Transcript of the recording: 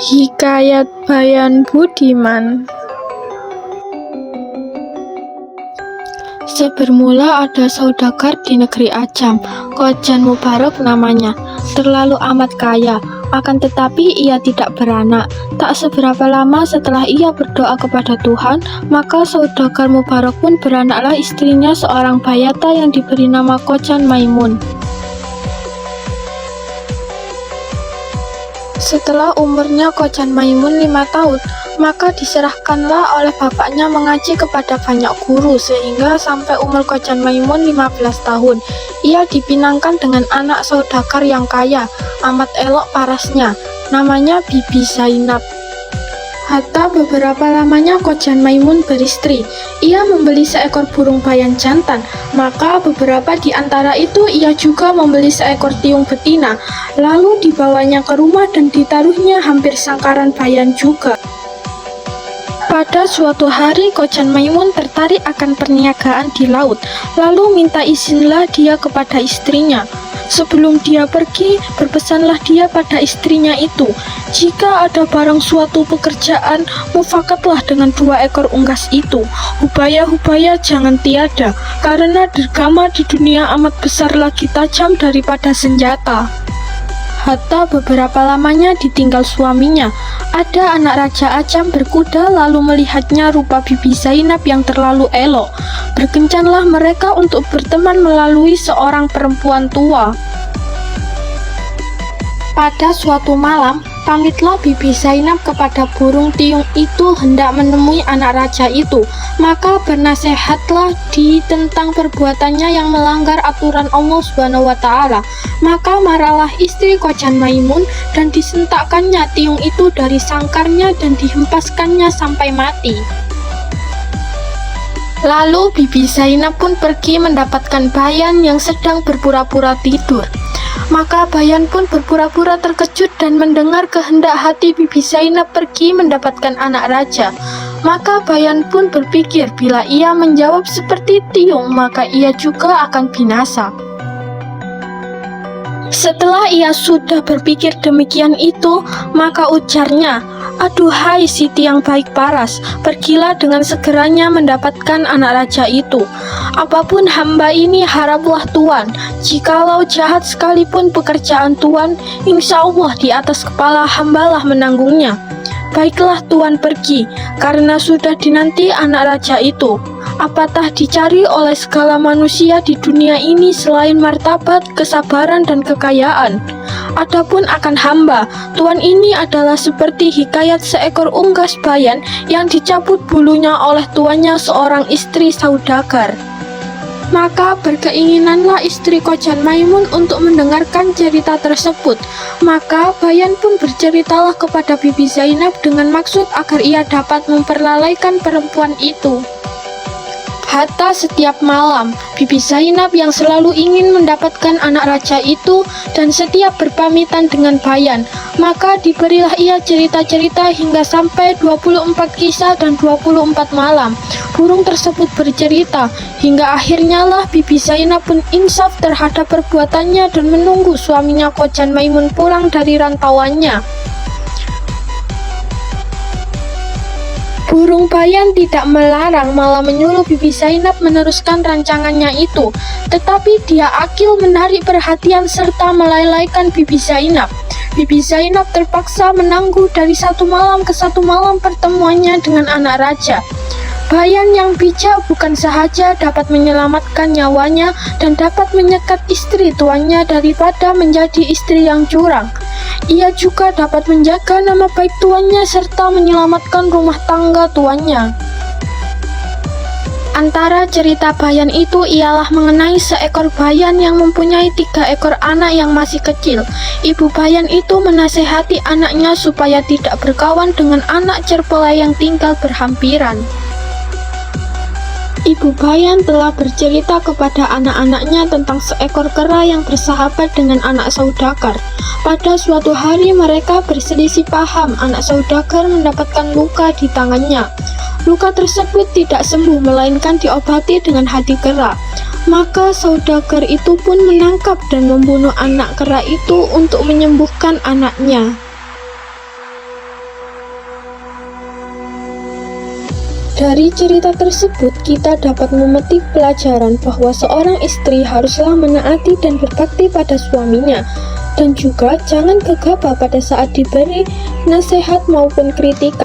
Hikayat Bayan Budiman. Sebermula ada saudagar di negeri Ajam, Kojan Mubarak namanya, terlalu amat kaya, akan tetapi ia tidak beranak. Tak seberapa lama setelah ia berdoa kepada Tuhan, maka saudagar Mubarak pun beranaklah istrinya seorang bayata yang diberi nama Kojan Maimun. Setelah umurnya Kojan Maimun 5 tahun, maka diserahkanlah oleh bapaknya mengaji kepada banyak guru sehingga sampai umur Kojan Maimun 15 tahun. Ia dipinangkan dengan anak saudagar yang kaya, amat elok parasnya, namanya Bibi Zainab. Hatta beberapa lamanya Kojan Maimun beristri. Ia membeli seekor burung bayan jantan, maka beberapa di antara itu ia juga membeli seekor tiung betina, lalu dibawanya ke rumah dan ditaruhnya hampir sangkaran bayan juga. Pada suatu hari Kojan Maimun tertarik akan perniagaan di laut, lalu minta izinlah dia kepada istrinya. Sebelum dia pergi, berpesanlah dia pada istrinya itu, jika ada barang suatu pekerjaan, mufakatlah dengan 2 ekor unggas itu. Hubaya-hubaya jangan tiada, karena dergama di dunia amat besar lagi tajam daripada senjata. Hatta beberapa lamanya ditinggal suaminya. Ada anak Raja Ajam berkuda lalu melihatnya rupa Bibi Zainab yang terlalu elok. Berkencanlah mereka untuk berteman melalui seorang perempuan tua. Pada suatu malam, pamitlah Bibi Zainab kepada burung tiung itu hendak menemui anak raja itu. Maka bernasehatlah dia tentang perbuatannya yang melanggar aturan Allah SWT. Maka marahlah istri Kojan Maimun dan disentakkannya tiung itu dari sangkarnya dan dihempaskannya sampai mati. Lalu Bibi Zainab pun pergi mendapatkan Bayan yang sedang berpura-pura tidur. Maka Bayan pun berpura-pura terkejut dan mendengar kehendak hati Bibi Zainab pergi mendapatkan anak raja. Maka Bayan pun berpikir bila ia menjawab seperti tiung maka ia juga akan binasa. Setelah ia sudah berpikir demikian itu, maka ujarnya, "Aduhai Siti yang baik paras, pergilah dengan segeranya mendapatkan anak raja itu. Apapun hamba ini haraplah Tuan, jikalau jahat sekalipun pekerjaan Tuan, insya Allah di atas kepala hambalah menanggungnya. Baiklah Tuan pergi, karena sudah dinanti anak raja itu. Apatah dicari oleh segala manusia di dunia ini selain martabat, kesabaran, dan kekayaan. Adapun akan hamba, Tuan ini adalah seperti hikayat seekor unggas bayan yang dicabut bulunya oleh tuannya seorang istri saudagar." Maka berkeinginanlah istri Kojan Maimun untuk mendengarkan cerita tersebut. Maka Bayan pun berceritalah kepada Bibi Zainab dengan maksud agar ia dapat memperlalaikan perempuan itu. Hatta setiap malam, Bibi Zainab yang selalu ingin mendapatkan anak raja itu dan setiap berpamitan dengan Bayan, maka diberilah ia cerita-cerita hingga sampai 24 kisah dan 24 malam. Burung tersebut bercerita, hingga akhirnya lah Bibi Zainab pun insaf terhadap perbuatannya dan menunggu suaminya Kojan Maimun pulang dari rantauannya. Burung Bayan tidak melarang, malah menyuruh Bibi Zainab meneruskan rancangannya itu. Tetapi dia akil menarik perhatian serta melalaikan Bibi Zainab. Bibi Zainab terpaksa menangguh dari satu malam ke satu malam pertemuannya dengan anak raja. Bayan yang bijak bukan sahaja dapat menyelamatkan nyawanya dan dapat menyekat istri tuannya daripada menjadi istri yang curang. Ia juga dapat menjaga nama baik tuannya serta menyelamatkan rumah tangga tuannya. Antara cerita Bayan itu ialah mengenai seekor Bayan yang mempunyai 3 ekor anak yang masih kecil. Ibu Bayan itu menasehati anaknya supaya tidak berkawan dengan anak cerpelai yang tinggal berhampiran. Ibu Bayan telah bercerita kepada anak-anaknya tentang seekor kera yang bersahabat dengan anak saudagar. Pada suatu hari mereka berselisih paham, anak saudagar mendapatkan luka di tangannya. Luka tersebut tidak sembuh melainkan diobati dengan hati kera. Maka saudagar itu pun menangkap dan membunuh anak kera itu untuk menyembuhkan anaknya. Dari cerita tersebut, kita dapat memetik pelajaran bahwa seorang istri haruslah menaati dan berbakti pada suaminya, dan juga jangan gegabah pada saat diberi nasihat maupun kritik.